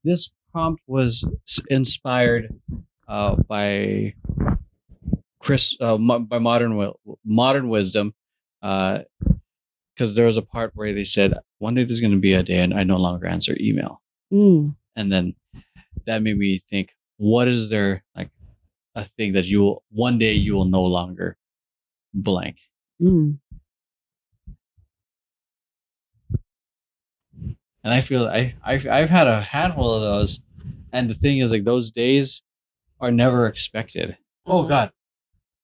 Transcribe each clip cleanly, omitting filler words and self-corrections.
This prompt was inspired by by modern wisdom, because there was a part where they said one day there's going to be a day and I no longer answer email, and then that made me think, what is there like a thing that one day you will no longer blank. And I feel I've had a handful of those, and the thing is, like, those days are never expected. Oh God,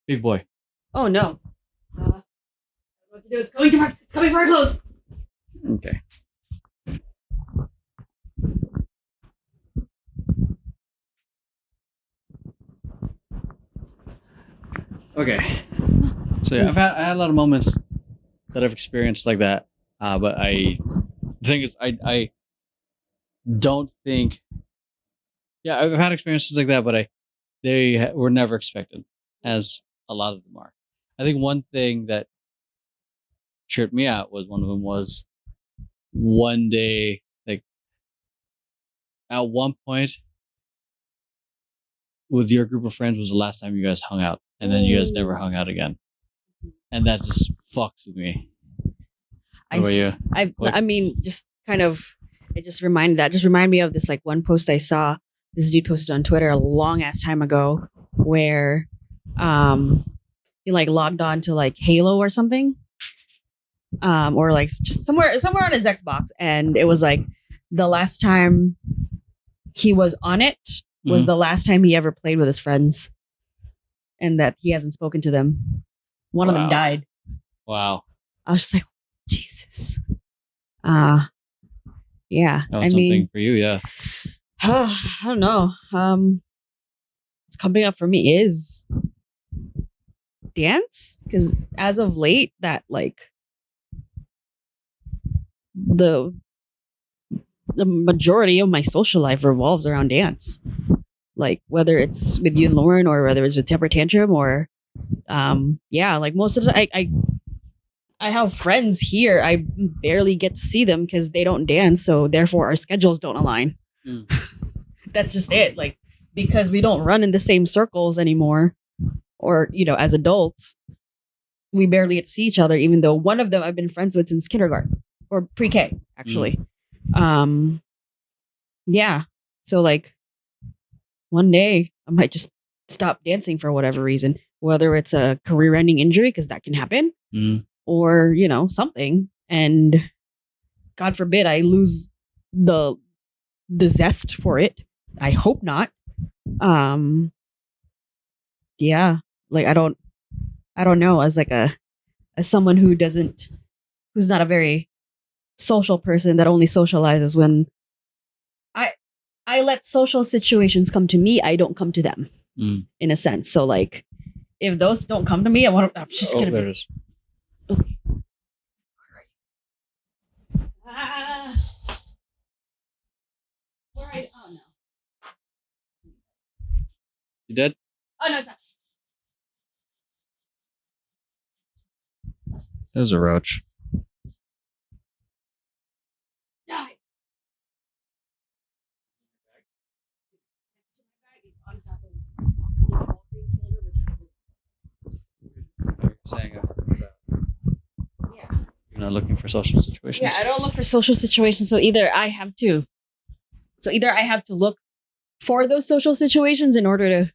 big boy. Oh no. What to do? It's coming for our clothes. Okay. Okay. So yeah, I had a lot of moments that I've experienced like that, but the thing is, I don't think. Yeah, I've had experiences like that, but they were never expected, as a lot of them are. I think one thing that tripped me out was one of them was one day, like at one point with your group of friends was the last time you guys hung out, and then you guys never hung out again, and that just fucks with me. What about you? I mean, just kind of, it just reminded me of this like one post I saw. This dude posted on Twitter a long ass time ago, where he like logged on to like Halo or something, or like just somewhere on his Xbox, and it was like the last time he was on it was the last time he ever played with his friends, and that he hasn't spoken to them. One of them died. Wow. I was just like, Jesus. Yeah. I mean, something for you, yeah. I don't know. What's coming up for me is dance, because as of late, that like the majority of my social life revolves around dance. Like whether it's with you and Lauren, or whether it's with Temper Tantrum, or like most of the time, I have friends here. I barely get to see them because they don't dance, so therefore our schedules don't align. That's just it. Like, because we don't run in the same circles anymore, or as adults, we barely get to see each other, even though one of them I've been friends with since kindergarten or pre-K, actually. Yeah. So like one day I might just stop dancing for whatever reason, whether it's a career-ending injury, because that can happen, or something, and God forbid I lose the zest for it. I hope not. Yeah, like I don't know, as like as someone who's not a very social person, that only socializes when I let social situations come to me. I don't come to them, in a sense. So like, if those don't come to me, I'm just gonna there it is. Okay. Where are you? Oh no. You dead? Oh no, it's not. There's a roach. Die. Saying you're not looking for social situations. Yeah, I don't look for social situations. So either I have to look for those social situations in order to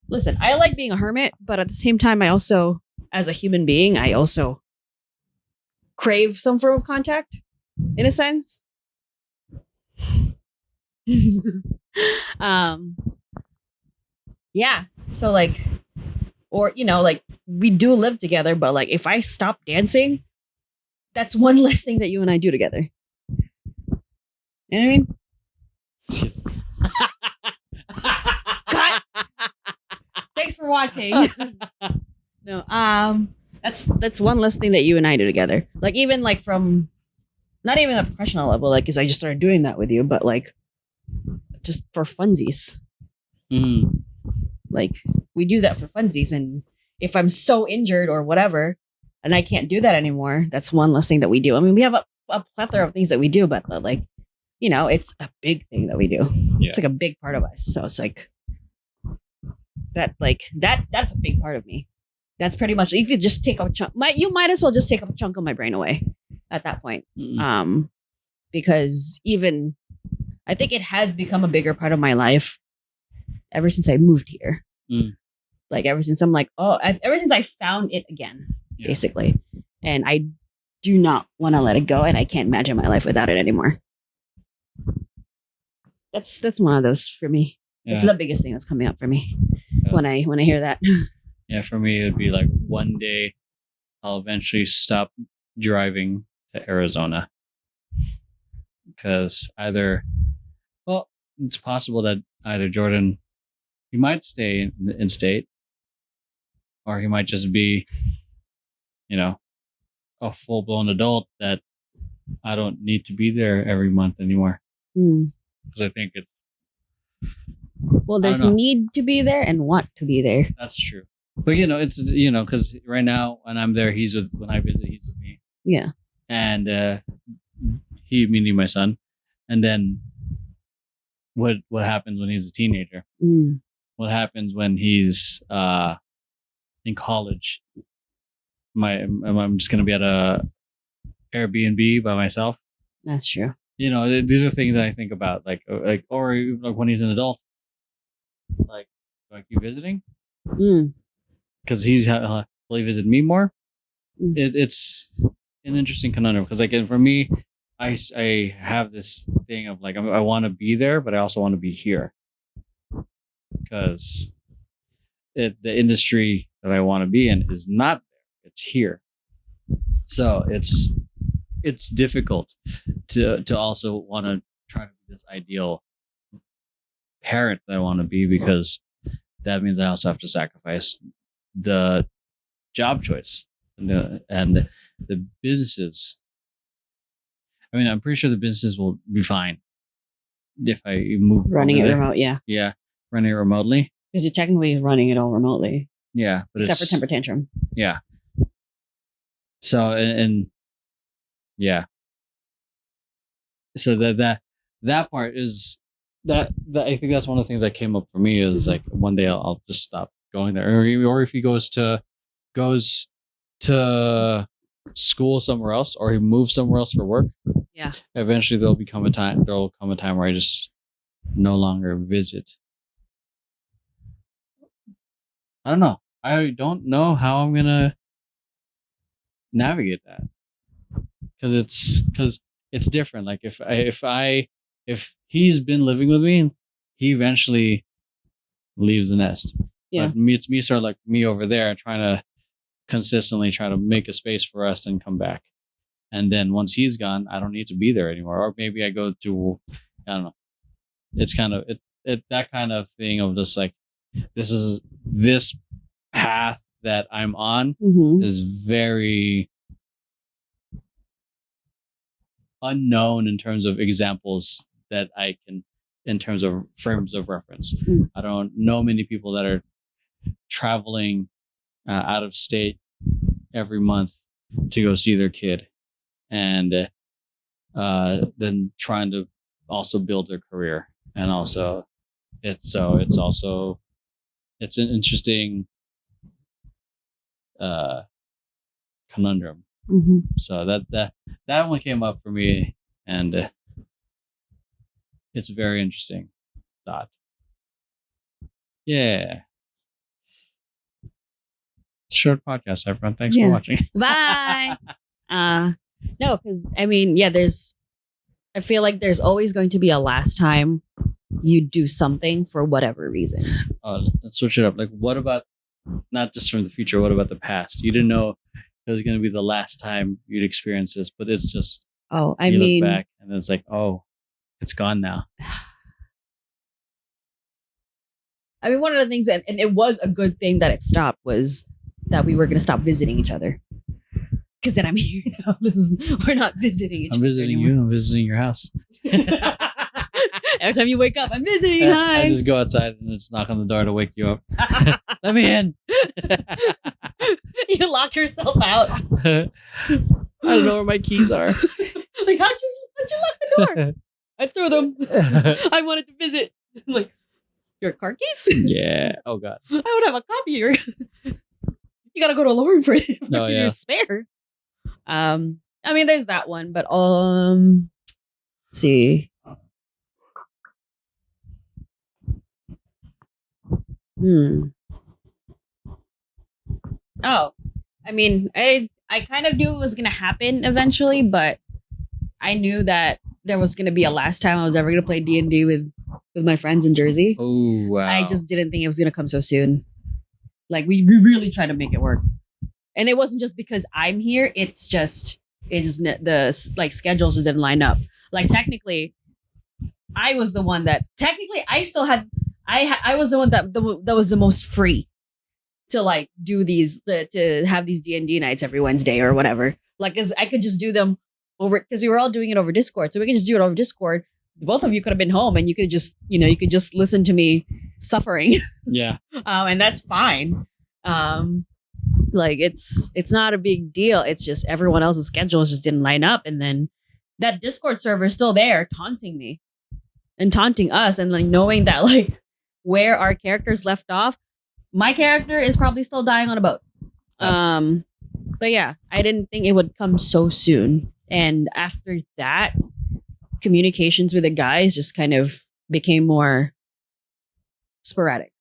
listen. I like being a hermit, but at the same time, I also, as a human being, I also crave some form of contact, in a sense. Yeah. So like, or like, we do live together, but like, if I stop dancing, that's one less thing that you and I do together. You know what I mean? God. Thanks for watching. No, that's one less thing that you and I do together. Like, even like from not even a professional level, like, because I just started doing that with you, but like just for funsies. Like, we do that for funsies, and if I'm so injured or whatever, and I can't do that anymore, that's one less thing that we do. I mean, we have a plethora of things that we do, but like, it's a big thing that we do. Yeah. It's like a big part of us. So it's like that's a big part of me. That's pretty much, if you just take a chunk, you might as well just take a chunk of my brain away at that point. Because even I think it has become a bigger part of my life ever since I moved here. Like ever since I'm like, ever since I found it again, basically. And I do not want to let it go, and I can't imagine my life without it anymore. That's one of those for me. It's the biggest thing that's coming up for me when I hear that. Yeah, for me, it would be like one day I'll eventually stop driving to Arizona. Because it's possible that either Jordan, he might stay in state, or he might just be, a full-blown adult that I don't need to be there every month anymore. Because I think there's need to be there and want to be there. That's true. But it's because right now when I'm there, when I visit, he's with me. Yeah. And he, meaning my son, and then what happens when he's a teenager? What happens when he's in college? I'm just gonna be at a Airbnb by myself. That's true. These are things that I think about, or when he's an adult. Like you visiting? Because will he visit me more? It's an interesting conundrum because for me, I have this thing of I want to be there, but I also want to be here because the industry that I want to be in is not there; it's here. So it's difficult to also want to try to be this ideal parent that I want to be, because that means I also have to sacrifice the job choice and the businesses. I mean, I'm pretty sure the businesses will be fine if I move running it remote. Yeah, running it remotely because you're technically running it all remotely. Yeah, but except for temper tantrum. Yeah. So and yeah. So that part is that I think that's one of the things that came up for me is one day I'll just stop going there, or if he goes to school somewhere else, or he moves somewhere else for work. Yeah. Eventually there will come a time where I just no longer visit. I don't know. I don't know how I'm gonna navigate that because it's different. Like if he's been living with me, he eventually leaves the nest. Yeah. But it's me sort of like me over there trying to consistently try to make a space for us and come back. And then once he's gone, I don't need to be there anymore. Or maybe I go to, I don't know. It's kind of that kind of thing of just this path that I'm on is very unknown in terms of examples that I can, in terms of frames of reference. I don't know many people that are traveling out of state every month to go see their kid, and then trying to also build their career. And also it's an interesting conundrum. So that one came up for me, and it's a very interesting thought. Yeah. Short podcast, everyone. Thanks for watching. Bye. No, because I mean, I feel like there's always going to be a last time you do something for whatever reason. Let's switch it up. Like, what about not just from the future? What about the past? You didn't know it was going to be the last time you'd experience this, but it's just. Oh, I you mean, look back and it's like, oh, it's gone now. I mean, one of the things and it was a good thing that it stopped was that we were going to stop visiting each other. Because then I'm here now. We're not visiting each other. I'm visiting anymore. you. I'm visiting your house. Every time you wake up, I'm visiting. Hi. I just go outside and just knock on the door to wake you up. Let me in. You lock yourself out. I don't know where my keys are. Like, how'd you lock the door? I threw them. I wanted to visit. I'm like, your car keys? Yeah. Oh god. I would have a copy here. You gotta go to Lauren for it. Oh, yeah. Your spare. I mean, there's that one, but let's see. Oh, I mean, I kind of knew it was gonna happen eventually, but I knew that there was gonna be a last time I was ever gonna play D&D with my friends in Jersey. Oh wow. I just didn't think it was gonna come so soon. Like we really tried to make it work, and it wasn't just because I'm here. The like schedules just didn't line up. Like technically, I was the one that I still had. I was the one that was the most free to like do to have these D&D nights every Wednesday or whatever. Like, cause I could just do them over, cause we were all doing it over Discord. So we can just do it over Discord. Both of you could have been home and you could just, you could just listen to me suffering. Yeah. And that's fine. Like it's not a big deal. It's just everyone else's schedules just didn't line up. And then that Discord server is still there taunting me and taunting us. And like knowing that like where our characters left off, my character is probably still dying on a boat. But yeah, I didn't think it would come so soon. And after that, communications with the guys just kind of became more sporadic.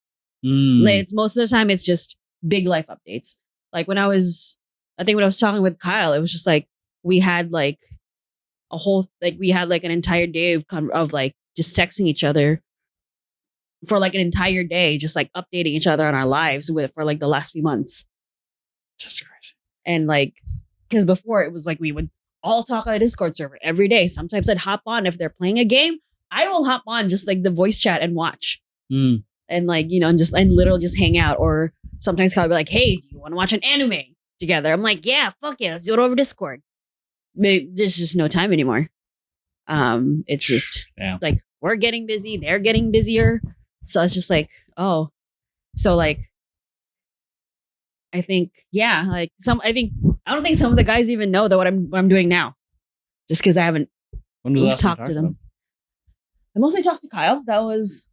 Like it's most of the time it's just big life updates. Like when I was talking with Kyle, it was just like we had like an entire day of like just texting each other for like an entire day, just like updating each other on our lives for like the last few months. Just crazy. And like, because before it was like we would all talk on a Discord server every day. Sometimes I'd hop on if they're playing a game. I will hop on just like the voice chat and watch. And like, and literally just hang out. Or sometimes Kyle would be like, hey, do you want to watch an anime together? I'm like, yeah, fuck yeah, let's do it over Discord. There's just no time anymore. It's just like we're getting busy, they're getting busier. So it's just like, oh, so like, I think, yeah, like I don't think some of the guys even know that what I'm doing now, just because I haven't talked to them. I mostly talked to Kyle. That was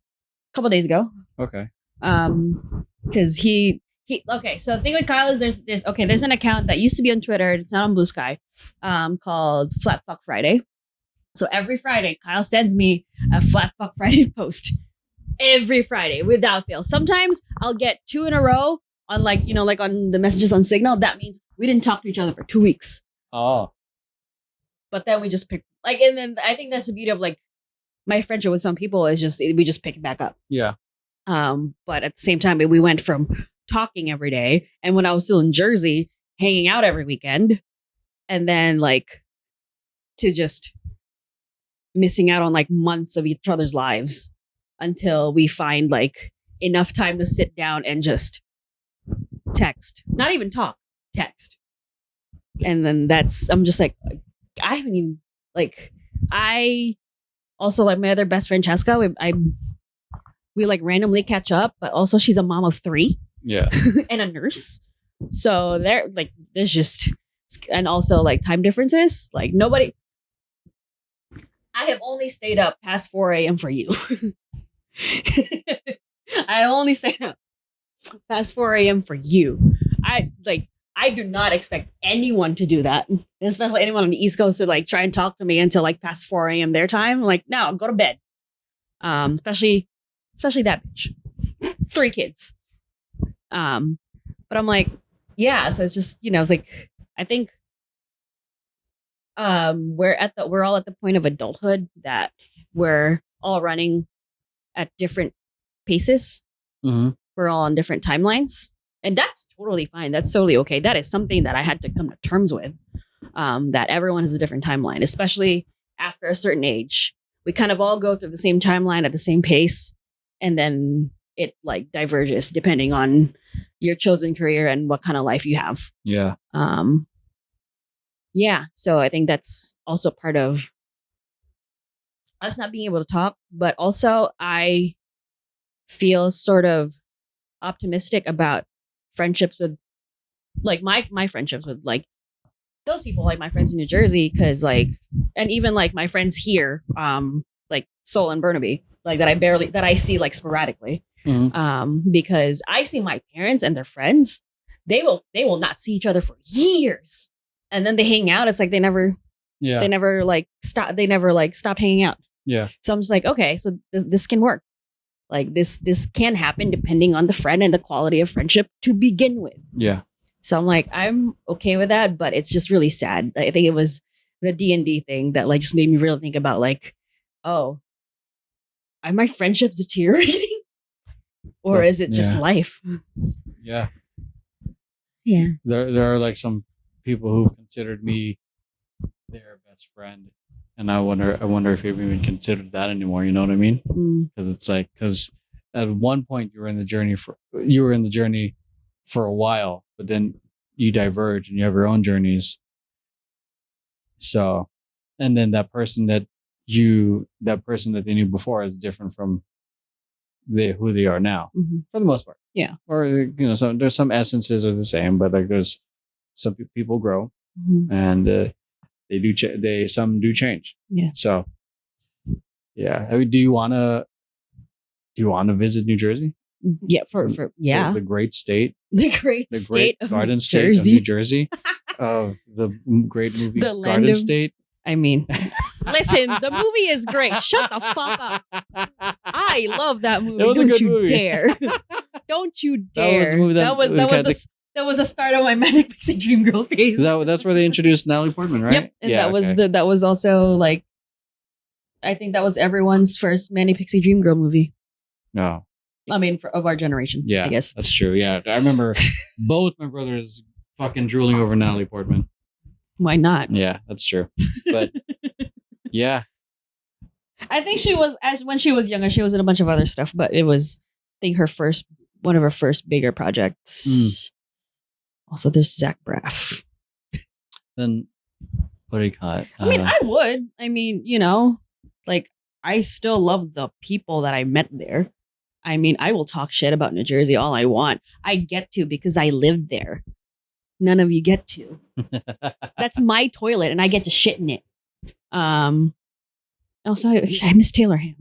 a couple days ago. Okay. Because he okay. So the thing with Kyle is there's an account that used to be on Twitter. It's not on Blue Sky, called Flat Fuck Friday. So every Friday, Kyle sends me a Flat Fuck Friday post. Every Friday without fail. Sometimes I'll get 2 in a row on like on the messages on Signal. That means we didn't talk to each other for 2 weeks. Oh. But then we just pick and then I think that's the beauty of like my friendship with some people is just we just pick it back up. Yeah. But at the same time, we went from talking every day, and when I was still in Jersey, hanging out every weekend, and then like to just missing out on like months of each other's lives until we find like enough time to sit down and just text, not even talk, text. And then I'm just like, I haven't even like, I also like my other best friend, Cheska, we like randomly catch up, but also she's a mom of 3. Yeah. And a nurse. So there's just, and also like time differences, like nobody, I have only stayed up past 4 a.m. for you. I only stayed up past 4 a.m. for you. I do not expect anyone to do that, especially anyone on the East Coast to like try and talk to me until like past 4 a.m. their time. I'm like, no, go to bed. Especially that bitch. 3 kids. But I'm like, yeah. So it's just it's like I think we're all at the point of adulthood that we're all running at different paces. Mm-hmm. We're all on different timelines, and that's totally fine. That's totally okay. That is something that I had to come to terms with. That everyone has a different timeline, especially after a certain age. We kind of all go through the same timeline at the same pace, and then it like diverges depending on your chosen career and what kind of life you have. Yeah. Yeah. So I think that's also part of us not being able to talk, but also I feel sort of optimistic about friendships with like my friendships with like those people, like my friends in New Jersey, because like, and even like my friends here, like Seoul and Burnaby, like that I see like sporadically. Because I see my parents and their friends, they will not see each other for years, and then they hang out. It's like they never like stopped hanging out. Yeah. So I'm just like, okay, so this can work. Like this can happen depending on the friend and the quality of friendship to begin with. Yeah. So I'm like, I'm okay with that, but it's just really sad. I think it was the D&D thing that like just made me really think about like, oh, are my friendships deteriorating? Or is it just life? Yeah. Yeah. There are like some people who've considered me their best friend. And I wonder if you've even considered that anymore. You know what I mean? Because it's like, because at one point you were in the journey for a while, but then you diverge and you have your own journeys. So, and then that person that they knew before is different from who they are now, for the most part. Yeah. Or there's some essences are the same, but like there's some people grow, and some do change. Yeah. So, yeah. I mean, do you want to visit New Jersey? Yeah. For the great state, the great state of Garden New State Jersey. of New Jersey, of the great movie The land Garden of- State. I mean, listen, the movie is great. Shut the fuck up. I love that movie. It was a Don't good you movie. dare. Don't you That was dare. a movie That was the start of my Manic Pixie Dream Girl phase. That's where they introduced Natalie Portman, right? Yep. And that was also like, I think that was everyone's first Manic Pixie Dream Girl movie. No. I mean, of our generation. Yeah, I guess that's true. Yeah, I remember both my brothers fucking drooling over Natalie Portman. Why not? Yeah, that's true. But yeah, I think when she was younger, she was in a bunch of other stuff, but it was, I think, one of her first bigger projects. Also, there's Zach Braff. Then what do you call it? I mean, I would. I mean, like I still love the people that I met there. I mean, I will talk shit about New Jersey all I want. I get to because I lived there. None of you get to. That's my toilet, and I get to shit in it. Also, I miss Taylor Ham.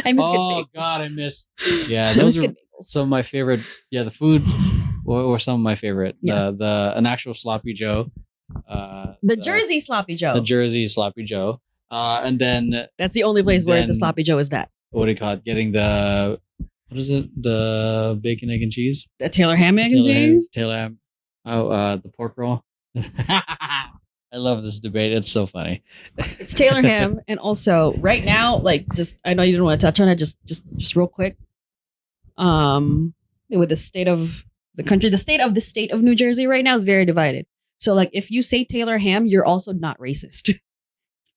I miss good bagels. God, I miss. Yeah, those are some of my favorite. Yeah, the food were some of my favorite. Yeah. An actual sloppy Joe. The Jersey Sloppy Joe. The Jersey sloppy Joe. And then that's the only place where the Sloppy Joe is that. What do you call it? Getting the what is it? The bacon, egg, and cheese. The Taylor Ham, egg, and cheese. Taylor Ham. Oh, the pork roll. I love this debate. It's so funny. It's Taylor Ham, and also right now, like, just I know you didn't want to touch on it. Just real quick. With the state of the country, the state of New Jersey right now is very divided. So, like, if you say Taylor Ham, you're also not racist.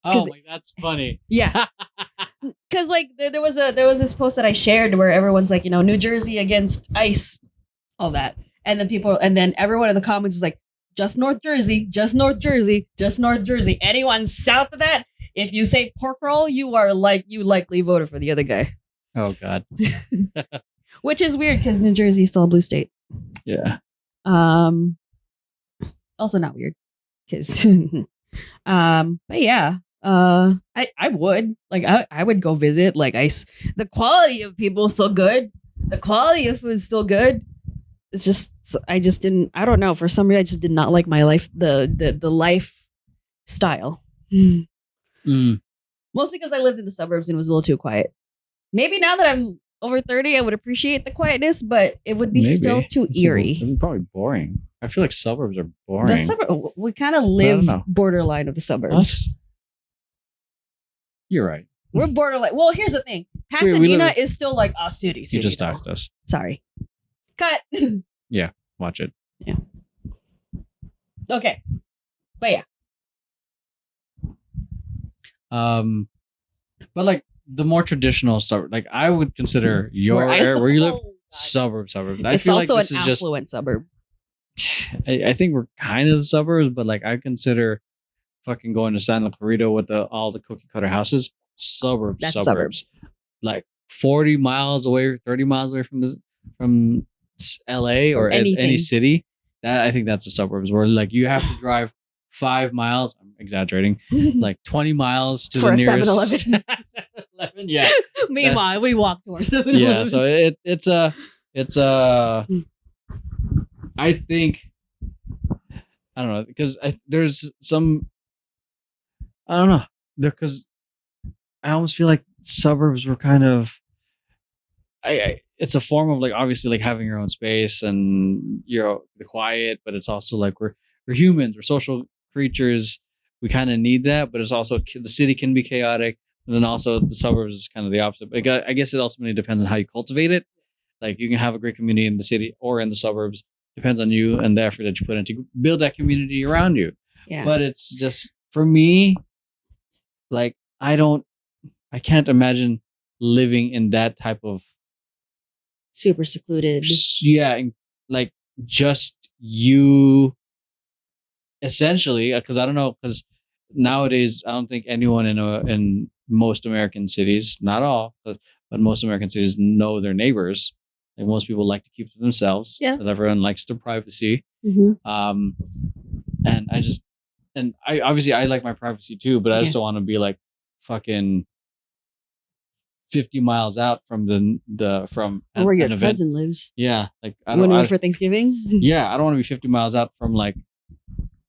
Oh, that's funny. Yeah, because like there was this post that I shared where everyone's like, New Jersey against ICE, all that, and then everyone in the comments was like, just North Jersey, just North Jersey, just North Jersey. Anyone south of that, if you say pork roll, you likely voted for the other guy. Oh God. Which is weird because New Jersey is still a blue state. Yeah. Also not weird because but yeah. I would I would go visit. Like the quality of people is still good. The quality of food is still good. It's just I don't know, for some reason I just did not like my life, the lifestyle. Mostly because I lived in the suburbs and it was a little too quiet. Maybe now that I'm over 30, I would appreciate the quietness, but it would be still too eerie. It's probably boring. I feel like suburbs are boring. We kind of live borderline of the suburbs. Us? You're right. We're borderline. Well, here's the thing. Pasadena is still like a city. You just doxed us. Sorry. Cut. Yeah, watch it. Yeah. Okay. But yeah. But like the more traditional suburb, like I would consider your area where you live suburbs. It's feel also like this an affluent suburb. I think we're kind of the suburbs, but like I consider fucking going to Santa Clarita with all the cookie cutter houses suburbs. That's suburbs. Like 40 miles away, 30 miles away from LA or any city. That I think that's the suburbs where like you have to drive 5 miles. exaggerating, like 20 miles to For the a nearest 7-Eleven. 7-Eleven, yeah. Meanwhile, we walk towards 7-Eleven. Yeah, so it's I think I don't know because there's some I don't know because I almost feel like suburbs were kind of it's a form of like obviously like having your own space and the quiet, but it's also like we're humans, we're social creatures. We kind of need that, but it's also the city can be chaotic, and then also the suburbs is kind of the opposite. But I guess it ultimately depends on how you cultivate it. Like you can have a great community in the city or in the suburbs. Depends on you and the effort that you put in to build that community around you. Yeah. But it's just for me, like I can't imagine living in that type of Super secluded. like just you essentially because I don't know because nowadays I don't think anyone in most American cities, not all, but most American cities know their neighbors. Like most people like to keep to themselves. Yeah. Everyone likes their privacy. Mm-hmm. And I obviously I like my privacy too, but I just don't want to be like fucking 50 miles out from where your an event. cousin lives. Yeah, like I When don't. we went for Thanksgiving. Yeah, I don't want to be 50 miles out from like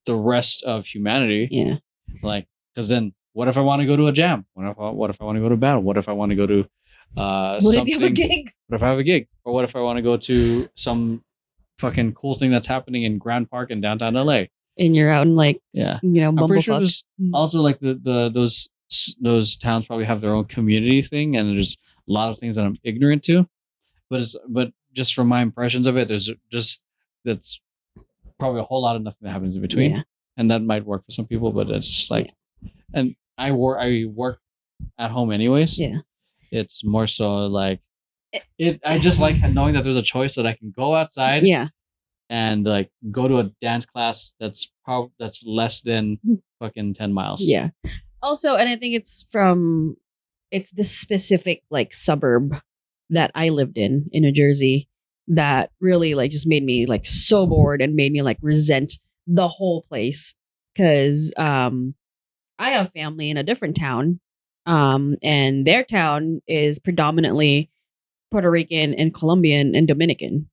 the rest of humanity. Yeah. Like, because then what if I want to go to a jam? What if I want to go to battle? What if I want to go to what if you have a gig? What if I have a gig? Or what if I want to go to some fucking cool thing that's happening in Grand Park in downtown LA? And you're out in like I'm pretty sure there's also like those towns probably have their own community thing, and there's a lot of things that I'm ignorant to. But just from my impressions of it, that's probably a whole lot of nothing that happens in between, and that might work for some people. But it's just like, and I work at home anyways. Yeah, it's more so like it. I just like knowing that there's a choice that I can go outside. Yeah. And like go to a dance class that's less than fucking 10 miles. Yeah. Also, and I think it's this specific like suburb that I lived in New Jersey that really like just made me like so bored and made me like resent the whole place. Cause I have family in a different town. And their town is predominantly Puerto Rican and Colombian and Dominican.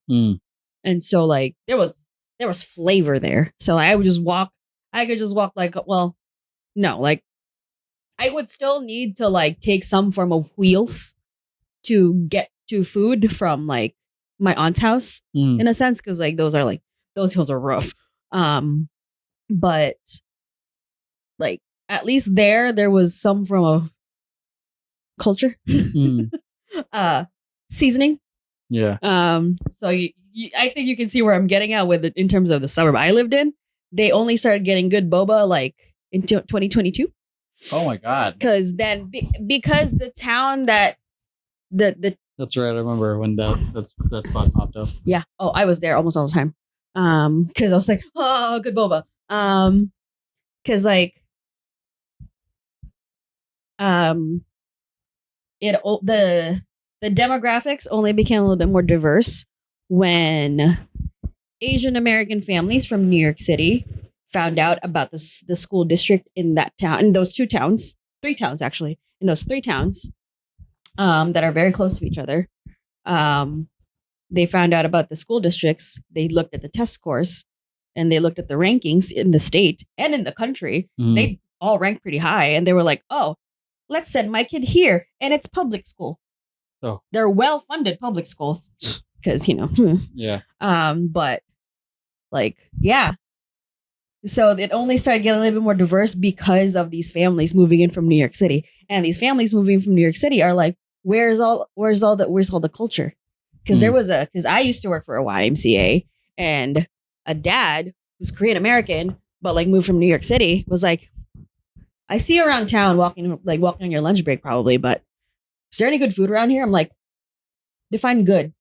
And so like there was flavor there. So like, I could just walk like, well, no, like I would still need to like take some form of wheels to get to food from like my aunt's house in a sense. Cause like those hills are rough. But like at least there was some form of culture, seasoning. Yeah. So I think you can see where I'm getting at with it in terms of the suburb I lived in. They only started getting good boba like in 2022. Oh my god! Because then, because the town that the that's right. I remember when that spot popped up. Yeah. Oh, I was there almost all the time. Because I was like, oh, good boba. Because like, the demographics only became a little bit more diverse when Asian American families from New York City found out about the school district in that town, in those three towns actually, in those three towns that are very close to each other. They found out about the school districts. They looked at the test scores and they looked at the rankings in the state and in the country. They all ranked pretty high, and they were like, oh, let's send my kid here. And it's public school. Oh. They're well-funded public schools because, yeah. But like, yeah. So it only started getting a little bit more diverse because of these families moving in from New York City. And these families moving from New York City are like, where's all the culture? Because because I used to work for a YMCA, and a dad who's Korean American, but like moved from New York City was like, I see you around town walking on your lunch break probably, but is there any good food around here? I'm like, define good.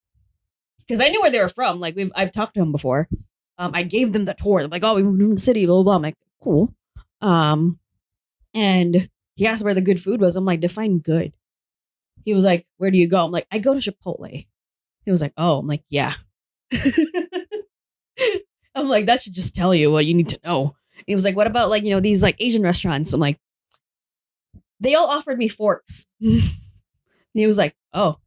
Because I knew where they were from. Like I've talked to him before. I gave them the tour. They're like, oh, we moved from the city, blah, blah, blah. I'm like, cool. And he asked where the good food was. I'm like, define good. He was like, where do you go? I'm like, I go to Chipotle. He was like, oh. I'm like, yeah. I'm like, that should just tell you what you need to know. He was like, what about like, these like Asian restaurants? I'm like, they all offered me forks. And he was like, oh,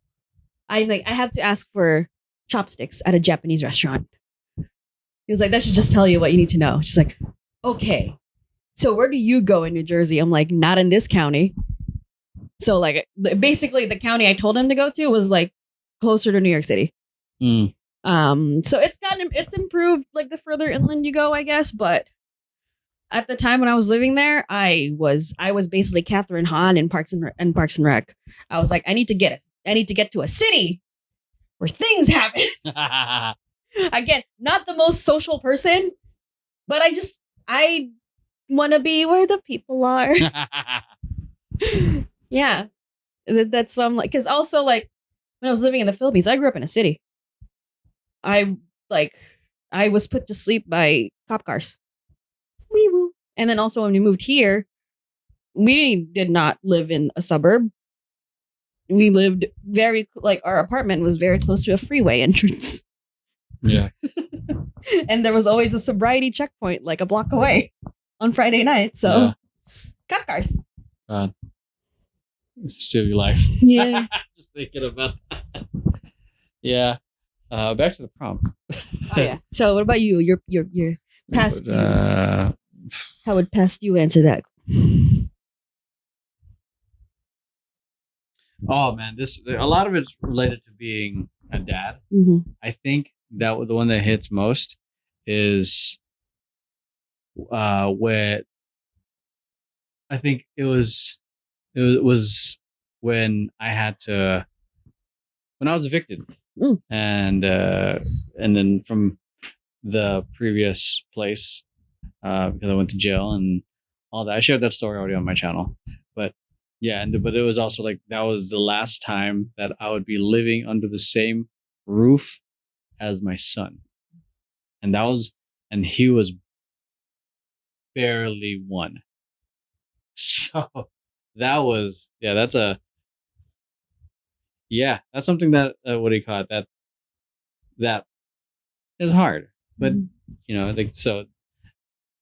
I'm like, I have to ask for chopsticks at a Japanese restaurant. He was like, that should just tell you what you need to know. She's like, okay. So where do you go in New Jersey? I'm like, not in this county. So like basically the county I told him to go to was like closer to New York City. Mm. So it's improved like the further inland you go, I guess. But at the time when I was living there, I was basically Catherine Hahn in Parks and Rec. I was like, I need to get to a city where things happen. Again, not the most social person, but I want to be where the people are. Yeah, that's what I'm like. Because also, like, when I was living in the Philippines, I grew up in a city. I was put to sleep by cop cars. Wee woo. And then also when we moved here, we did not live in a suburb. We lived our apartment was very close to a freeway entrance. Yeah. And there was always a sobriety checkpoint like a block away on Friday night. So, Yeah. cop cars. God. City life. Yeah. Just thinking about that. Yeah. Back to the prompt. Oh yeah. So what about you? Your past you. How would past you answer that? Oh man, a lot of it's related to being a dad. Mm-hmm. I think that the one that hits most is when I think it was when I was evicted. Mm. And then from the previous place because I went to jail and all that. I shared that story already on my channel, but yeah, but it was also like that was the last time that I would be living under the same roof as my son, and he was barely one. So that's something that what do you call it, that is hard, but like, so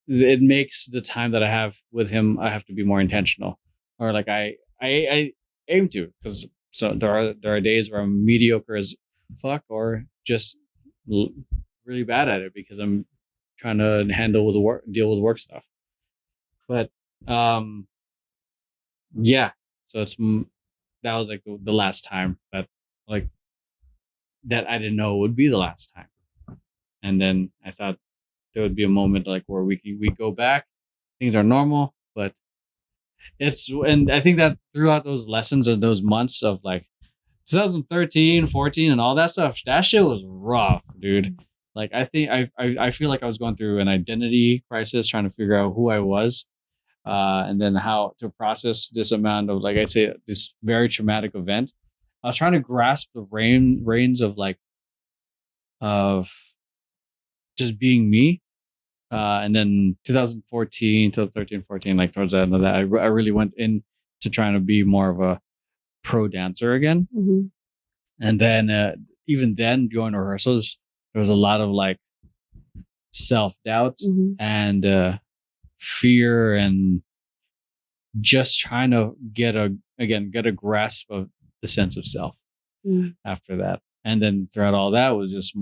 it makes the time that I have with him, I have to be more intentional, or like I aim to, because so there are days where I'm mediocre as fuck, or just really bad at it because I'm trying to deal with work stuff. But yeah, so that was like the last time that I didn't know it would be the last time, and then I thought there would be a moment like where we go back, things are normal, but and I think that throughout those lessons and those months of like 2013, 14 and all that stuff, that shit was rough, dude. Like I think I feel like I was going through an identity crisis, trying to figure out who I was, and then how to process this amount of, like, I'd say, this very traumatic event. I was trying to grasp the reins of just being me. And then 2014 to 13, 14, like towards the end of that, I really went into trying to be more of a pro dancer again. Mm-hmm. And then even then, going to rehearsals, there was a lot of like self-doubt and fear, and just trying to get a grasp of the sense of self after that. And then throughout all that was just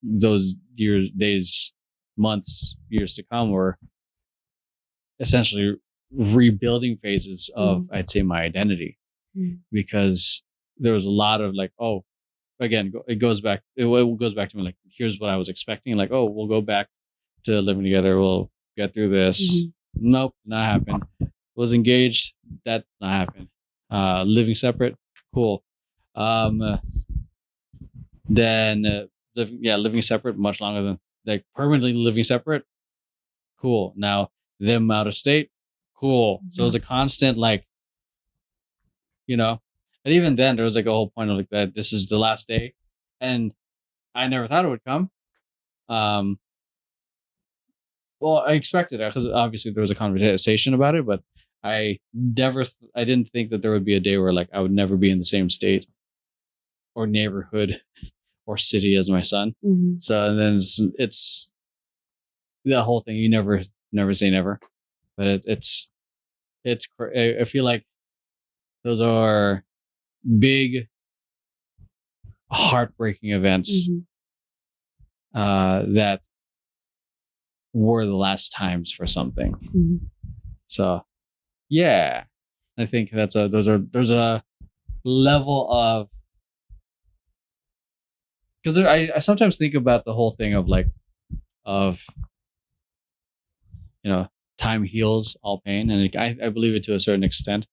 those years, months, years to come were essentially rebuilding phases of, I'd say, my identity, because there was a lot of like, oh, again, it goes back to me, like, here's what I was expecting, like, oh, we'll go back to living together, we'll get through this. Nope, not happen. Was engaged, that not happen. Living separate, cool. Then living separate much longer than, like, permanently living separate, cool. Now them out of state, cool. So it was a constant, like, and even then there was like a whole point of like that this is the last day, and I never thought it would come. Well, I expected it because obviously there was a conversation about it, but I didn't think that there would be a day where like I would never be in the same state or neighborhood or city as my son. So and then it's the whole thing. You never say never, but I feel like those are big, heartbreaking events Mhm. that were the last times for something. Mhm. So yeah, I think there's a level of, because I sometimes think about the whole thing of like of time heals all pain, and I believe it to a certain extent,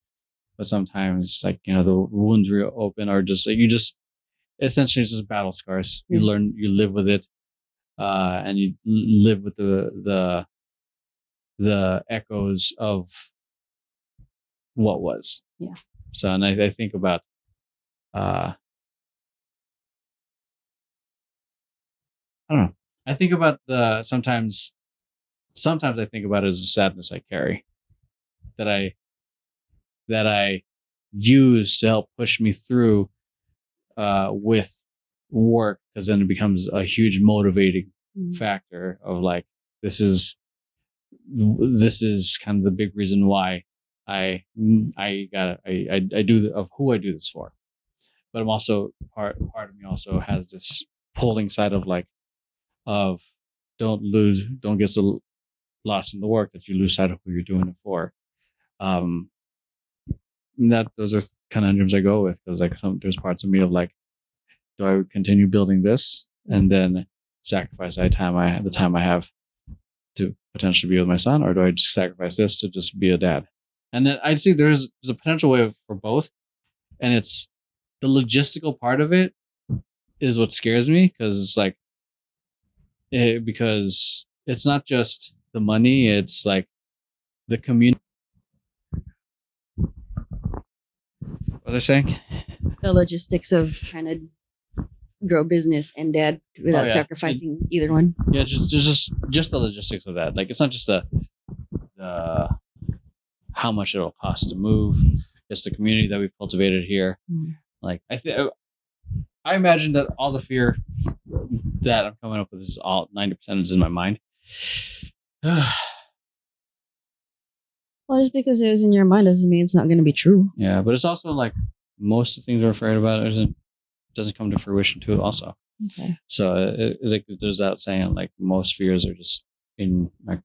but sometimes like the wounds reopen, or just like you just essentially it's just battle scars. You Yeah. learn, you live with it, and you live with the echoes of what was. Yeah. So, and I think about I don't know. I think about the sometimes I think about it as a sadness I carry, that I use to help push me through with work, because then it becomes a huge motivating Mhm. factor of like this is kind of the big reason why I do of who I do this for. But I'm also part of me also has this pulling side of like of don't get so lost in the work that you lose sight of who you're doing it for. Um, that those are conundrums I go with, because like there's parts of me of like, do I continue building this and then sacrifice the time I have to potentially be with my son, or do I just sacrifice this to just be a dad? And then I'd see there's a potential way for both, and it's the logistical part of it is what scares me, because it's like because it's not just the money, it's like the community. What are they saying? The logistics of trying to grow business and dad without yeah. sacrificing either one. Yeah, just the logistics of that. Like it's not just the how much it'll cost to move. It's the community that we've cultivated here. Mm. Like I imagine that all the fear that I'm coming up with is all 90% is in my mind. Well, just because it was in your mind doesn't mean it's not going to be true. Yeah, but it's also like most of the things we're afraid about doesn't come to fruition too. Also, Okay. so like there's that saying like most fears are just in like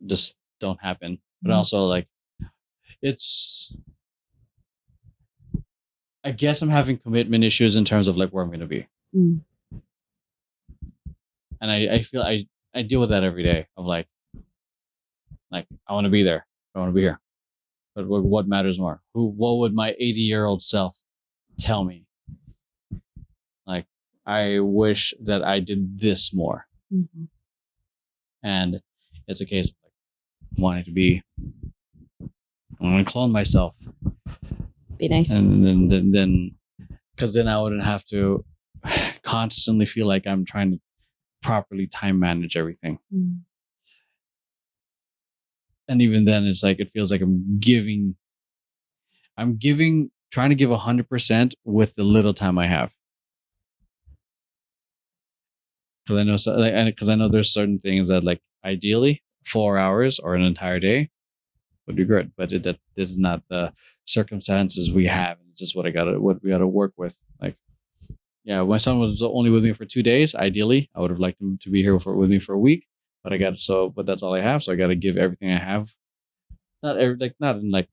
just don't happen. But also like it's, I guess I'm having commitment issues in terms of like where I'm going to be, Mm. and I feel I deal with that every day of like I want to be there, I want to be here, but what matters more? What would my 80-year-old self tell me? Like I wish that I did this more, Mhm. and it's a case of like wanting to be. I'm going to clone myself, Be nice. and then because then I wouldn't have to constantly feel like I'm trying to properly time manage everything. Mm. And even then it's like it feels like I'm giving trying to give 100% with the little time I have, because I know because I know there's certain things that like ideally 4 hours or an entire day would be good, but that this is not the circumstances we have, and it's just what we gotta work with. Like yeah, my son was only with me for 2 days. Ideally I would have liked him to be here with me for a week, but but that's all I have, so I got to give everything I have. Not in like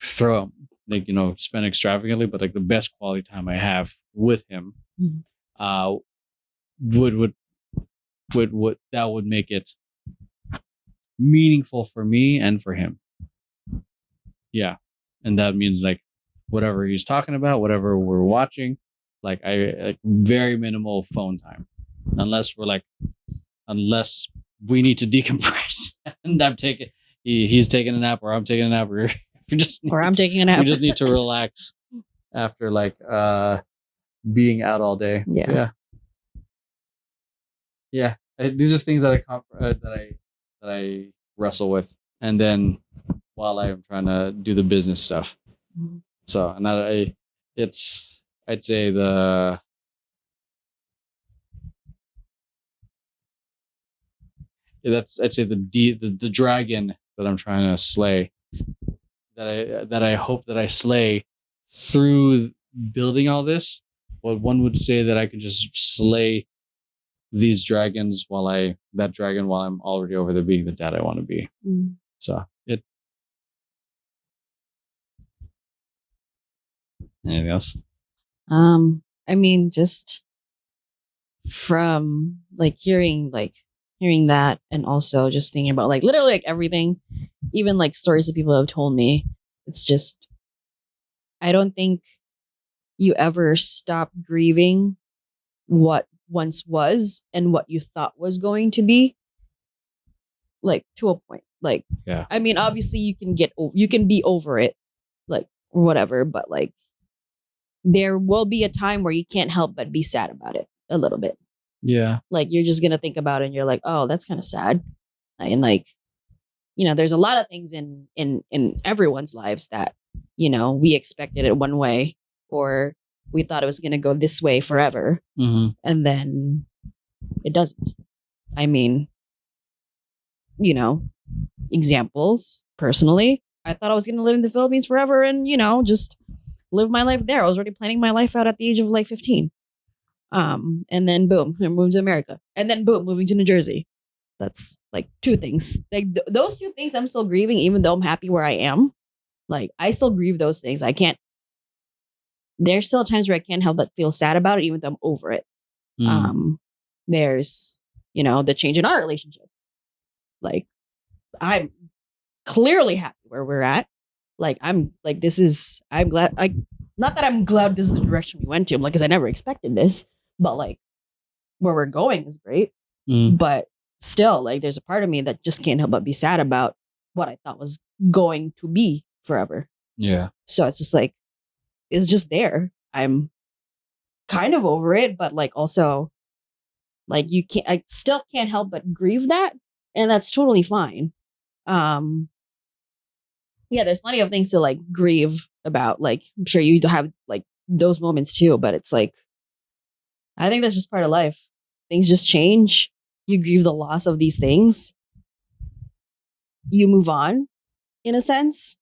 throw like spend extravagantly, but like the best quality time I have with him Mm. uh would that would make it meaningful for me and for him. Yeah, and that means like whatever he's talking about, whatever we're watching, like I like very minimal phone time, unless unless we need to decompress and he's taking a nap or I'm taking a nap, or Or I'm taking a nap. we just need to relax after like being out all day. Yeah. These are things that I wrestle with, and then while I'm trying to do the business stuff. Mhm. So and I'd say I'd say the dragon that I'm trying to slay, that I hope that I slay through building all this. Well, one would say that I could just slay these dragons while I'm already over there being the dad I want to be. Mm. So it. Anything else? I mean, just from like hearing that, and also just thinking about like literally like everything, even like stories that people have told me. It's just, I don't think you ever stop grieving what once was and what you thought was going to be, like to a point. Like, Yeah. I mean, obviously you can be over it, like, or whatever, but like there will be a time where you can't help but be sad about it a little bit. Yeah. Like you're just gonna think about it and you're like, oh, that's kind of sad. And like, there's a lot of things in everyone's lives that, we expected it one way, or we thought it was gonna go this way forever. Mm-hmm. And then it doesn't. I mean, examples personally, I thought I was gonna live in the Philippines forever and, just live my life there. I was already planning my life out at the age of like 15. And then boom, I moved to America. And then boom, moving to New Jersey. That's like two things. Like those two things I'm still grieving, even though I'm happy where I am. Like I still grieve those things. There's still times where I can't help but feel sad about it, even though I'm over it. There's, the change in our relationship. Like I'm clearly happy where we're at. Like I'm glad, like, not that I'm glad this is the direction we went to, like, because I never expected this, but like where we're going is great. But still, like, there's a part of me that just can't help but be sad about what I thought was going to be forever. Yeah. So it's just like, it's just there. I'm kind of over it, but like also, like, I still can't help but grieve that, and that's totally fine. Yeah, there's plenty of things to like grieve about. Like, I'm sure you have like those moments too, but it's like, I think that's just part of life. Things just change. You grieve the loss of these things. You move on, in a sense,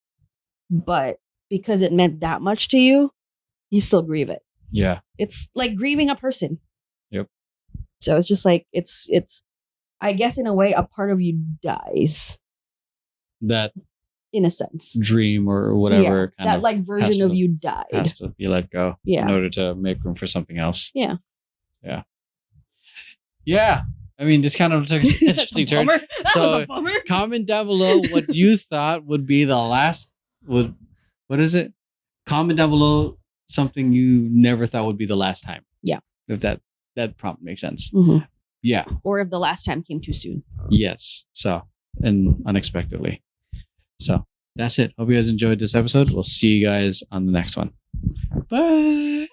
but because it meant that much to you, you still grieve it. Yeah. It's like grieving a person. Yep. So it's just like, it's, I guess in a way, a part of you dies. That in a sense, dream or whatever, kind that of like version of you died, has to be let go, in order to make room for something else. Yeah. I mean, this kind of took an interesting turn. That was a bummer. Comment down below what you thought would be the last. What is it? Comment down below something you never thought would be the last time. Yeah. If that prompt makes sense. Mm-hmm. Yeah. Or if the last time came too soon. Yes. So, and unexpectedly. So that's it. Hope you guys enjoyed this episode. We'll see you guys on the next one. Bye.